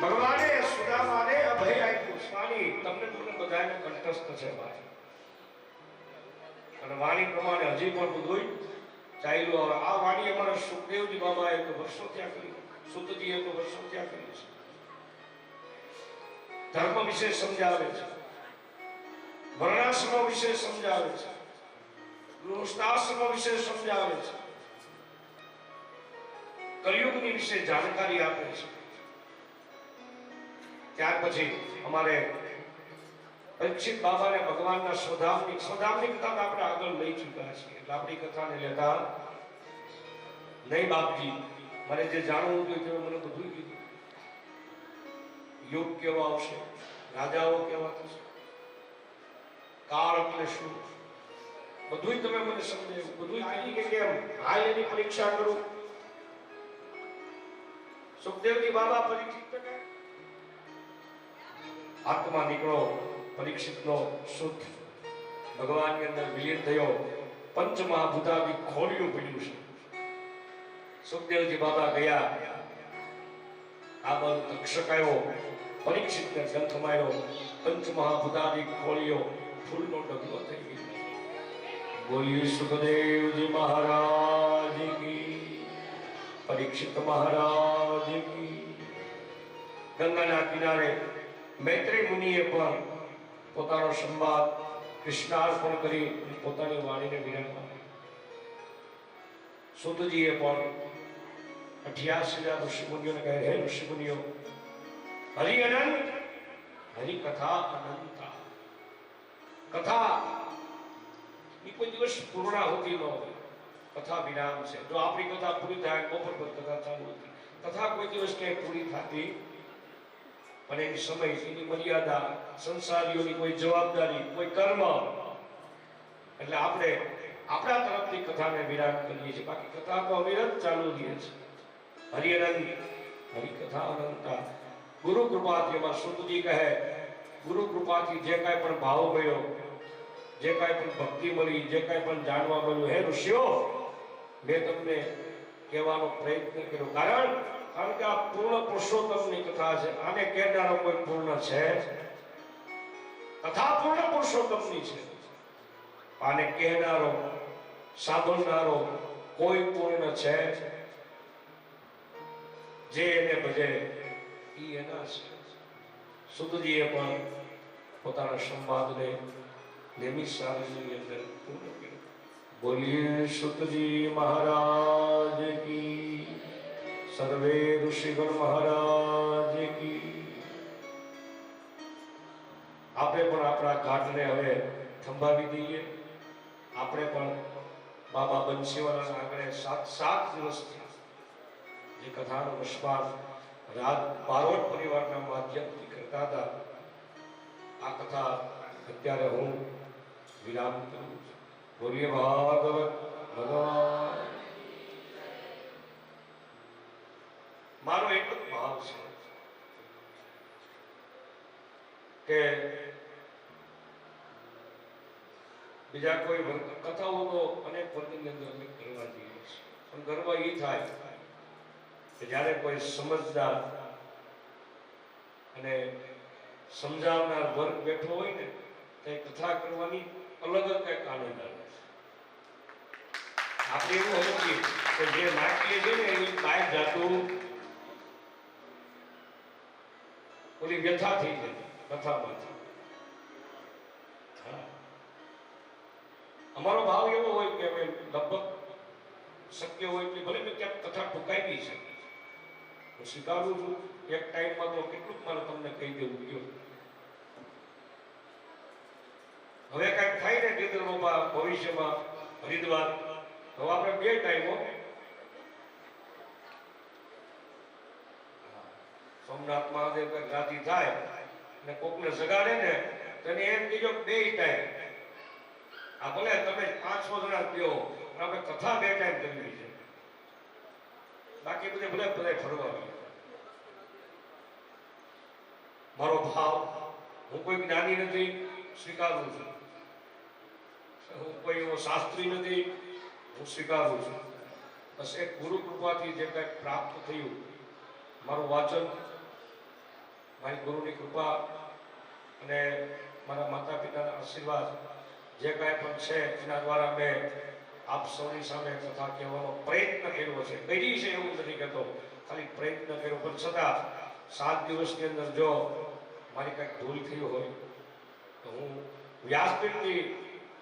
ભગવાને સુદામાને અભય આપ્યું. સ્વામી તમને બધાને કંઠસ્થ છે ભાઈ અને વાણી પ્રમાણે હજી પણ બધું ચાલ્યું. હવે આ વાણી અમારા સુખદેવજી બાબાએ તો વર્ષો ત્યાં કરી, સુતજીએ તો વર્ષો ત્યાં કરી છે. ધર્મ વિશે સમજાવે છે, વર્ણાશ્રમ વિશે સમજાવે છે, ગૃહસ્થાશ્રમ વિશે સમજાવે છે, કલયુગની વિશે જાણકારી આપે છે. ત્યાર પછી અમારે પરીક્ષિત બાબાને ભગવાનના સ્વધામની કથા આપણે આગળ લઈ ચૂક્યા છીએ એટલે આપણી કથાને લેતા નહીં. બાપજી મારે જે જાણવું હતું તે મને બધું કીધું. યુગ કેવો આવશે, રાજાઓ કેવા થશે, કાળ એટલે શું, બધું તમે મને સમજાવ્યું. બધું કીધી કે કેમ હાલ એની પરીક્ષા કરું. સુખદેવજી બાબા પરીક્ષિત આત્મા નીકળો, પરીક્ષિતનો શુદ્ધ ભગવાનની અંદર વિલીન થયો. પંચમહાભૂતાદિ ખોલ્યું પડ્યું છે. સુખદેવજી બાબા ગયા, આ બાજુ તક્ષક આવ્યો, પરીક્ષિતને ગ્રંથ માર્યો. પંચમહાભૂતાદિ ખોલ્યો, ફૂલનો ડગલો થઈ ગયો. બોલ્યું સુખદેવજી મહારાજ કી, પરીક્ષિત મહારાજ કી. ગંગાના કિનારે મૈત્રી મુનિએ પણ પોતાનો સંવાદ કૃષ્ણાર્પણ કરી પોતાની વાણીને વિરામ આપી. સુતજીએ પણ 88,000 ઋષિમુનિઓને કહે, હે ઋષિમુનિઓ, હરિ અનંત, હરિ કથા અનંતા. કથા એ કોઈ દિવસ પૂર્ણ હોતી ન હોય. કથા વિરામ છે. જો આપણી કથા પૂરી થાય, બપોર પર કથા ચાલુ હતી, કથા કોઈ દિવસ ક્યાંય પૂરી થતી પણ એની સમય, એની મર્યાદા, સંસારીઓની કોઈ જવાબદારી, કોઈ કર્મ, એટલે આપણે આપણા તરફથી કથાને વિરામ કરીએ છીએ. બાકી કથા તો અવિરત ચાલુ રહે છે. હરિઅનંત, હરિકથા અનંતા. ગુરુ કૃપાથી, એમાં સુતજી કહે, ગુરુ કૃપાથી જે કાંઈ પણ ભાવ મળ્યો, જે કાંઈ પણ ભક્તિ મળી, જે કાંઈ પણ જાણવા મળ્યું, હે ઋષિઓ, મેં તમને કહેવાનો પ્રયત્ન કર્યો. કારણ કે આ પૂર્ણ પુરુષોત્તમની કથા છે. આને કહેનારો કોઈ પૂર્ણ છે? કથા પૂર્ણ પુરુષોત્તમની છે. આને કહેનારો, સાંભળનારો કોઈ પૂર્ણ છે? જે એને ભજે ઈ એના છે. સુતજીએ પણ પોતાના સંવાદને નિયમિત સાધનની અંદર પૂર્ણ કર્યો. બોલીએ સુતજી મહારાજ કી, સર્વે ઋષિગણ મહારાજ કી. આપણે પણ આપણા ઘાટને હવે થંભાવી દઈએ. આપણે પણ બાબા બંસીવાલાના આગળ 7 દિવસથી જે કથાનો નિષ્પાદ રાજ બારોટ પરિવારના માધ્યમથી કરતા હતા, આ કથા અત્યારે હું વિરામ કરું છું. બોલીએ ભાગવત ભગવાન. મારો એક જ ભાવ છે કે બીજા કોઈ કથાઓ તો અનેક વર્ગની અંદર અમે કરવા જઈએ છીએ, પણ ગર્વ એ થાય કે જ્યારે કોઈ સમજદાર અને સમજાવનાર વર્ગ બેઠો હોય ને, તે કથા કરવાની અલગ જ કંઈક આનંદ આવે છે. આપણે એવું સમજીએ કે જે નાટ્ય છે ને એની બહાર જાતું ઓલી વ્યથા થઈ જાય કથામાંથી. અમારો ભાવ એવો હોય કે અમે લગભગ શક્ય હોય કે ભલે મેં ક્યાંક કથા ટૂંકાવી છે, હું સ્વીકારું છું. એક ટાઈમમાં તો કેટલુંક મારે તમને કહી દેવું ગયો. હવે કાંઈક થાય ને ગીરદરોમાં, ભવિષ્યમાં હરિદ્વાર, તો આપણે 2 ટાઈમો, સોમનાથ મહાદેવ કંઈક રાતી થાય ને કોકને જગાડે ને તેને એમ કીધો 2 ટાઈમ. આ ભલે તમે 500 જણા પીઓ, આપણે કથા 2 ટાઈમ કરવી છે. બાકી બધે ભલે ફરવા ગયો. મારો ભાવ, હું કોઈ જ્ઞાની નથી, સ્વીકારું છું. હું કોઈ એવો શાસ્ત્રી નથી, હું સ્વીકારું છું. બસ એક ગુરુ કૃપાથી જે કંઈક પ્રાપ્ત થયું, મારું વાંચન, મારી ગુરુની કૃપા અને મારા માતા પિતાના આશીર્વાદ જે કાંઈ પણ છે એના દ્વારા મેં આપ સૌની સામે કથા કહેવાનો પ્રયત્ન કર્યો છે. કરી છે એવું નથી કહેતો, ખાલી પ્રયત્ન કર્યો. પણ છતાં 7 દિવસની અંદર જો મારી કંઈક ભૂલ થઈ હોય તો હું વ્યાસપીઠથી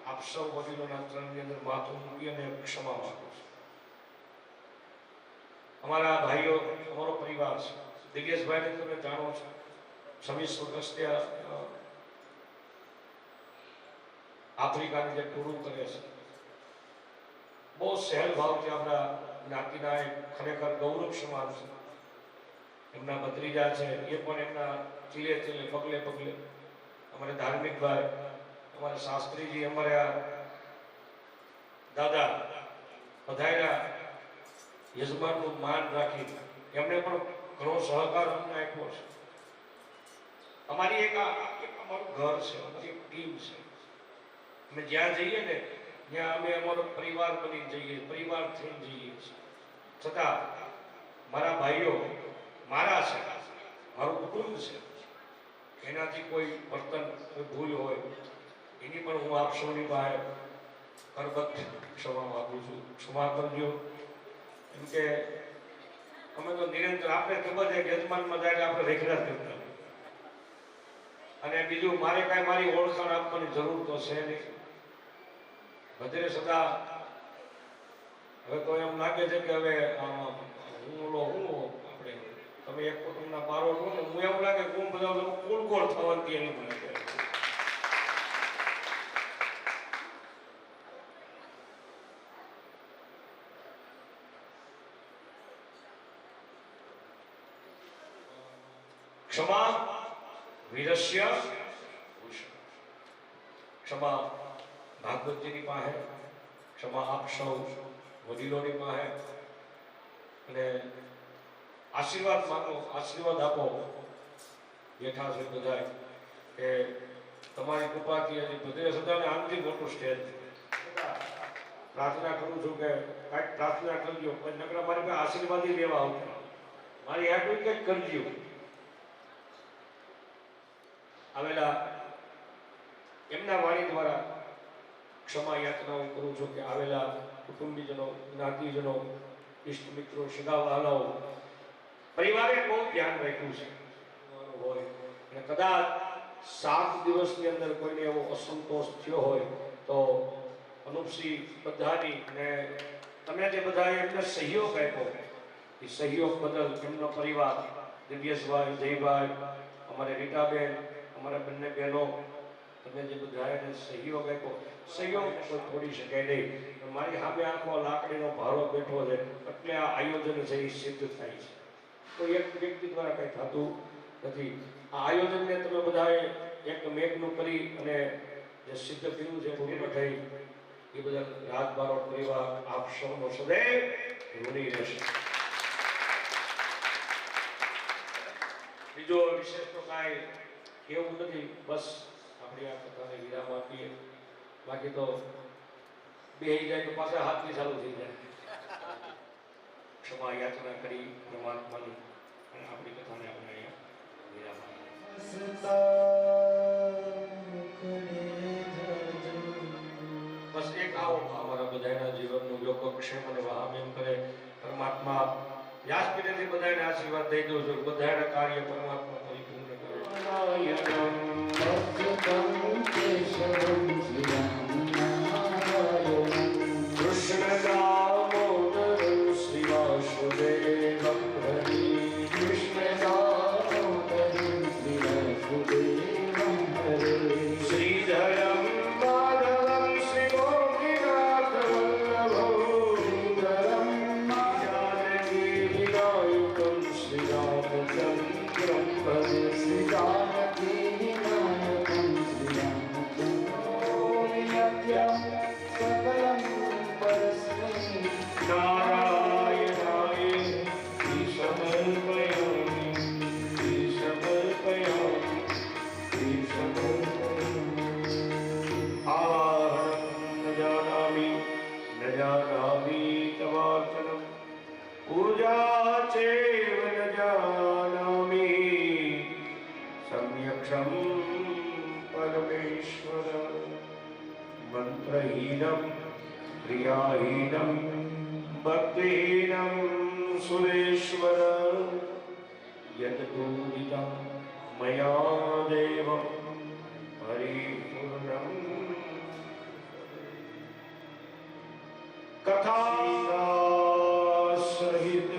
આપ સૌ વડીલોના ચરણની અંદર માથું મૂકી અને ક્ષમા માંગુ છું. અમારા ભાઈઓ, અમારો પરિવાર છે. દિગ્ગેશભાઈને તમે જાણો છો, 26 વર્ષ ત્યાં આફ્રિકાની જે ટૂરું કરે છે. બહુ સહેલ ભાવથી આપણા જ્ઞાતિના એક ખરેખર ગૌરવ સમાન છે. એમના ભત્રીજા છે, એ પણ એમના ચીલે પગલે અમારે ધાર્મિક ભાઈ, અમારે શાસ્ત્રીજી, અમારા દાદા પધાર્યા, યજમાનનું માન રાખી એમણે પણ ઘણો સહકાર અમને આપ્યો છે. અમારી અમારું ઘર છે, અમારી એક ટીમ છે. અમે જ્યાં જઈએ ને ત્યાં અમે અમારો પરિવાર બની જઈએ, પરિવાર થઈને જઈએ છીએ. છતાં મારા ભાઈઓ મારા છે, મારું કુટુંબ છે. એનાથી કોઈ વર્તન, કોઈ ભૂલ હોય એની પણ હું આપ સૌની બહાર કરબદ્ધ ક્ષમા માગું છું. ક્ષમા કરજો. કેમ કે અમે તો નિરંતર, આપણે ખબર છે કે યજમાનમાં જાય આપણે રેખડા કરતા. અને બીજું, મારે કાંઈ મારી ઓળખાણ આપવાની જરૂર તો છે નહીં. બધે સદા હવે તો એમ લાગે છે કે હવે હું આપણે તમે એક કુટુંબના બારો છો ને, હું એવું લાગે કે હું બધા કુલકોળ થવાની એની મને ક્ષમા વીરસ્ય ભૂષણ. ક્ષમા ભાગવતજીની પાસે, ક્ષમા આપ સૌ વડીલોની પાસે, અને આશીર્વાદ માંગો, આશીર્વાદ આપો. બેઠા છે બધા કે તમારી કૃપાથી હજી બધે સદાને આમથી મોટું સ્ટેજ. પ્રાર્થના કરું છું કે કાંઈક પ્રાર્થના કરજો, પણ નકરા મારી પાસે આશીર્વાદ લેવા આવતા, મારી આટલું કંઈક કરજો. આવેલા એમના વાણી દ્વારા ક્ષમા યાચનાઓ કરું છું કે આવેલા કુટુંબીજનો, જ્ઞાતિજનો, ઇષ્ટ મિત્રો, સગા વહાલાઓ, પરિવારે બહુ ધ્યાન રાખ્યું છે હોય, અને કદાચ 7 દિવસની અંદર કોઈને એવો અસંતોષ થયો હોય તો અનુપસિંહ બધાની અને તમે જે બધાએ એમને સહયોગ આપ્યો, એ સહયોગ બદલ એમનો પરિવાર, દિવ્યેશભાઈ, જયભાઈ, અમારે રીટાબેન, અમારા બંને બહેનો, તમે જે બધાએ સહયોગ આપ્યો, સહયોગ કોઈ છોડી શકાય નહીં. મારી સામે આખો લાકડીનો ભારો બેઠો છે, એટલે આ આયોજન છે એ સિદ્ધ થાય છે. કોઈ એક વ્યક્તિ દ્વારા કંઈ થતું નથી. આ આયોજનને તમે બધાએ એક મેઘનું કરી અને જે સિદ્ધ કર્યું છે પૂર્ણ થઈ, એ બદલ રાજબારોટ પરિવાર આપ સૌનો સદૈવ ઋણી રહેશે. બીજો વિશેષ તો કાંઈ કેવું નથી, બસ આપણી આ કથાને વિરામ આપીએ. બાકી તો બેહી જાય તો પાછા હાથની ચાલુ થઈ જાય. ક્ષમા યાચના કરી પરમાત્માની, અને આપણી કથાને આપણે અહીંયા વિરામ આપીએ. બસ એક આવો અમારા બધાના જીવનનું યોગક્ષેમ અને વહામેમ કરે પરમાત્મા. વ્યાસપીઠેથી બધાને આશીર્વાદ દઈ દઉં છું, બધાના કાર્ય પરમાત્મા પરિપૂર્ણ કરે. કૃષ્ણ દામોદર શ્રી વાસુદેવમ હરિ. કૃષ્ણ દામોદર શ્રી વાસુદેવમ હરિ. શ્રીધરમ માધવમ શ્રી ગોપીનાથ વલ્લભો. શ્રીધરમ જાનકી વિનાયકમ શ્રી રામચંદ્રમ ભજે. શ્રી જાનકી વિનાયકમ શ્રી રામચંદ્રમ સકલમ પરસ્મૈ નારાયણાય સમર્પયામિ. આહં ન જાનામિ તવાર્ચનમ. પૂજા ચેવ ન જાનામિ. સમ્યક્ષમ પરમેશ્વર. મંત્રહીનમ ક્રિયાહીનમ ભક્તિહીનમ સુરેશ્વર. યદૂરિતમ મયા દેવમ પરિપૂર્ણમ. કથા સહિત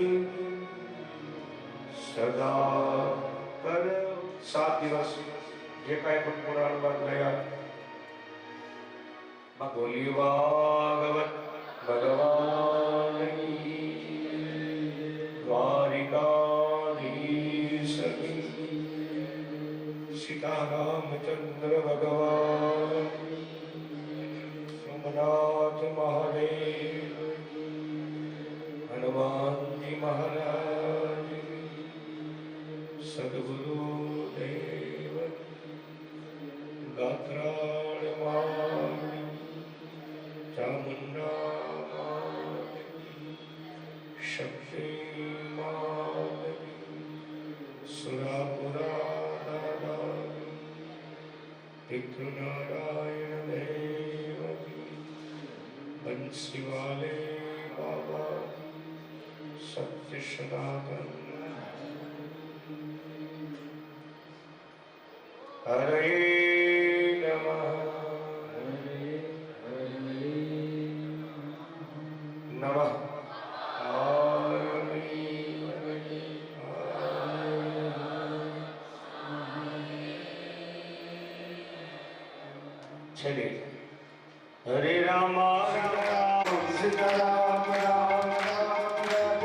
સદા કર. 7 દિવસ જે કાંઈ પણ પુરાણ બાદ રહ્યા, બોલી ભાગવત ભગવાનની. દ્વારિકાધીશ સીતારામચંદ્ર ભગવાન. સોમનાથ મહાદેવ, હનુમાનજી મહારાજ, સદગુરુદેવ, ગાત્રાળ માત, ચામુંડા માત, શક્તિ માત, સુરાપુરા દાદા, પિતૃનારાયણ દેવ, બંસીવાલે બાબા, સત્ય સનાતન. હરે નમઃ. નમઃ છેલ્લે હરે રામ રામ સીતારામ રામ રામ રામ.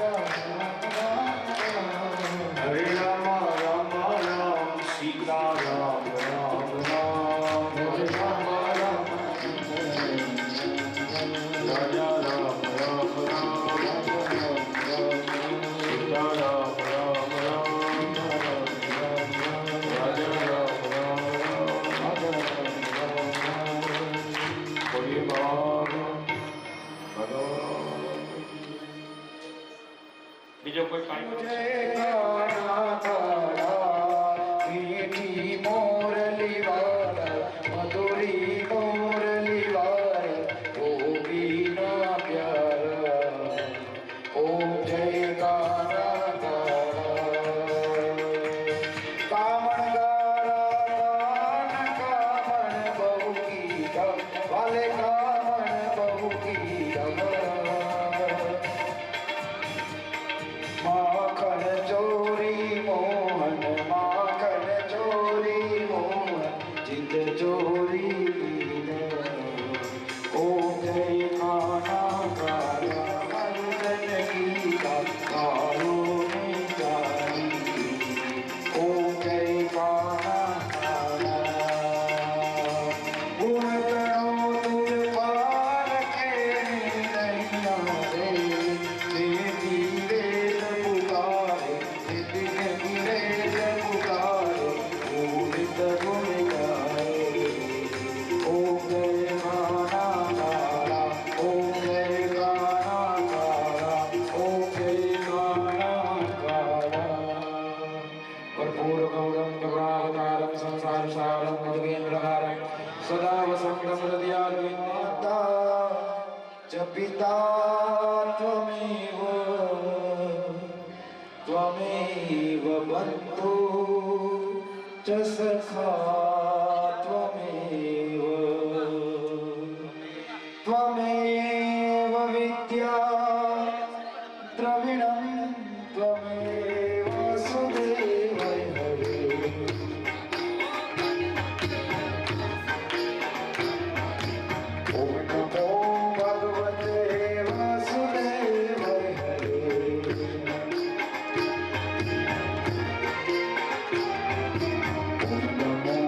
હરે રામ રામ રામ कर्पूरगौरं करुणावतारं संसारसारं मधुकेन्द्रहारं सदा वसन्तं हृदयारविन्दं च पिता त्वमेव त्वमेव बन्धु च सखा त्वमेव त्वमेव विद्या द्रविणं त्वमेव सुदेव हरे ॐ नमो भगवते वासुदेवाय हरे ॐ नमो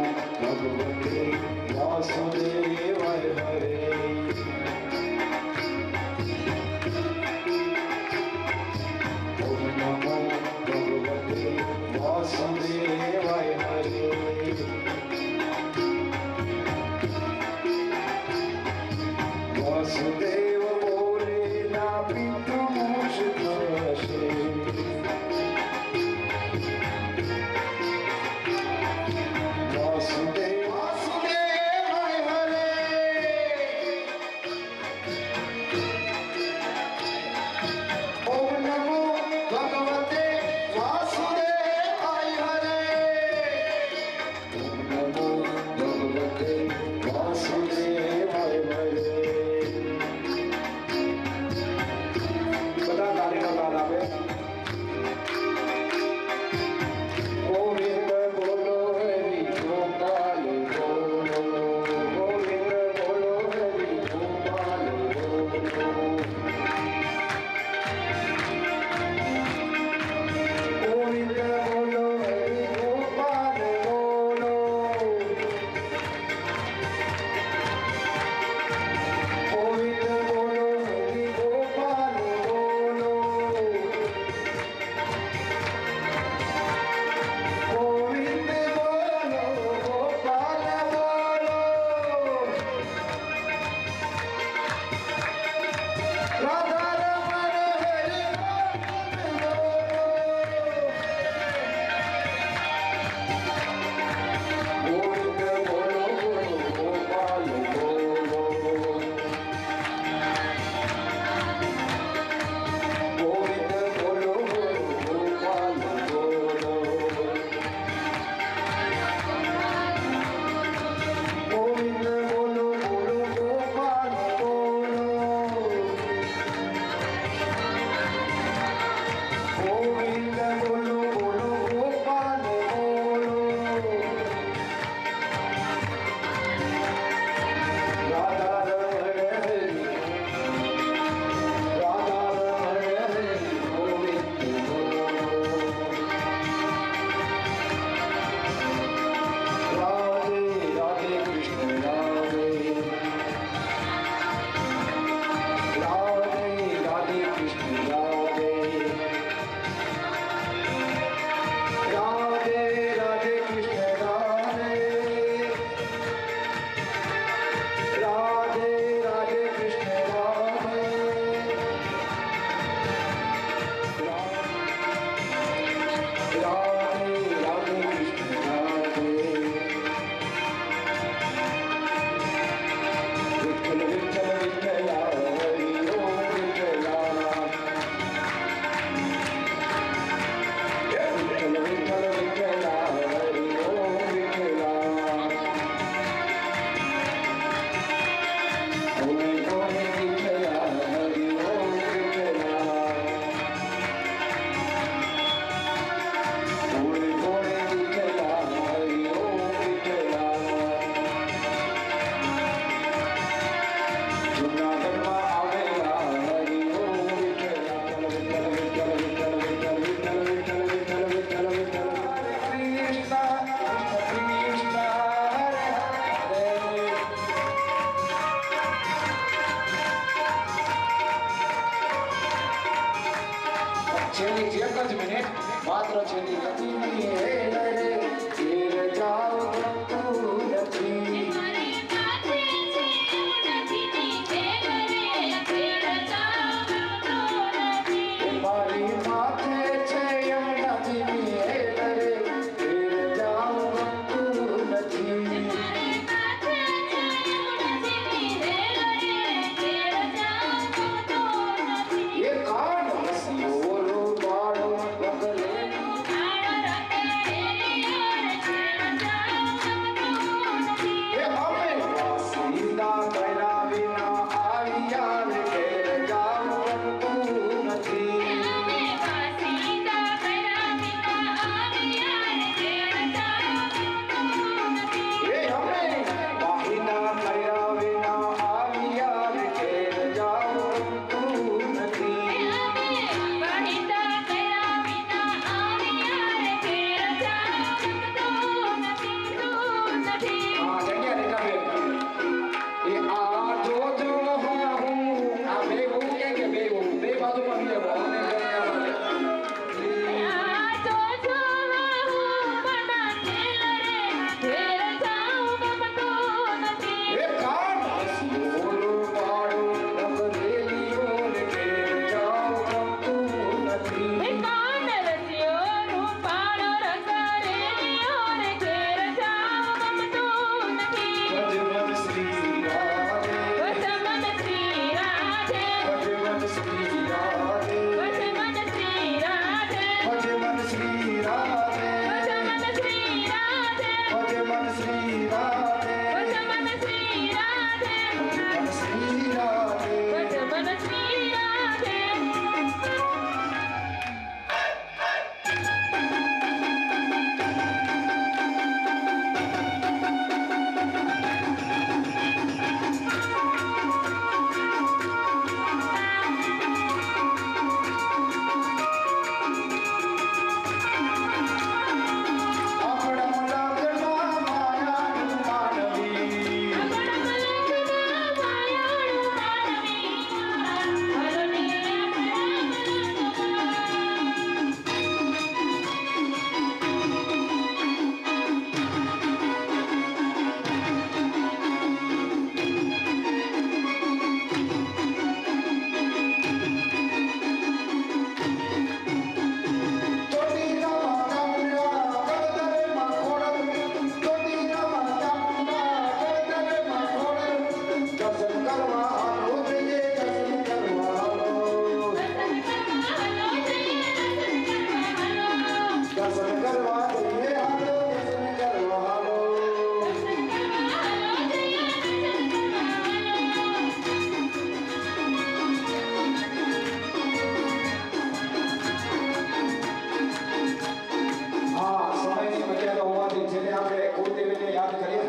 આપણે કુળદેવીને યાદ કરીએ.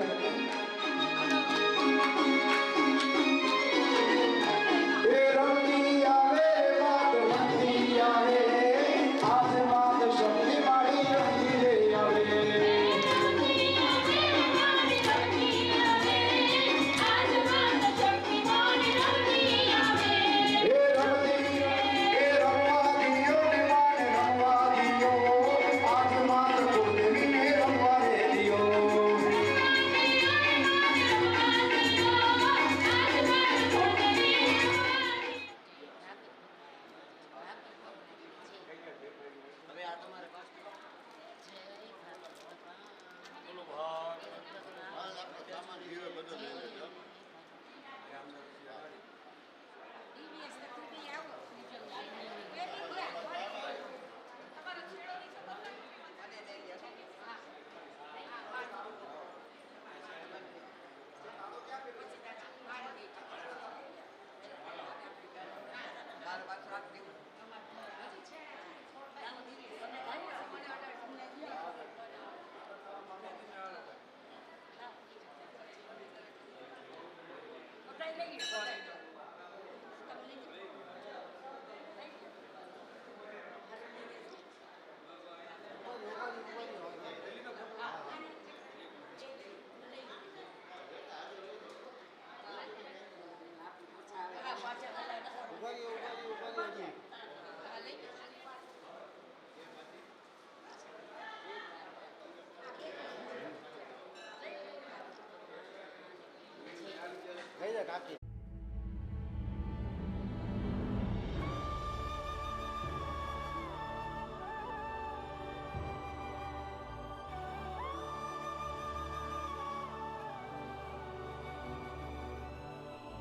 એ રમતી આવે માત રમતી આવે, આજ માત શક્તિ મારી રમતી રે આવે. લઈ જા કાકી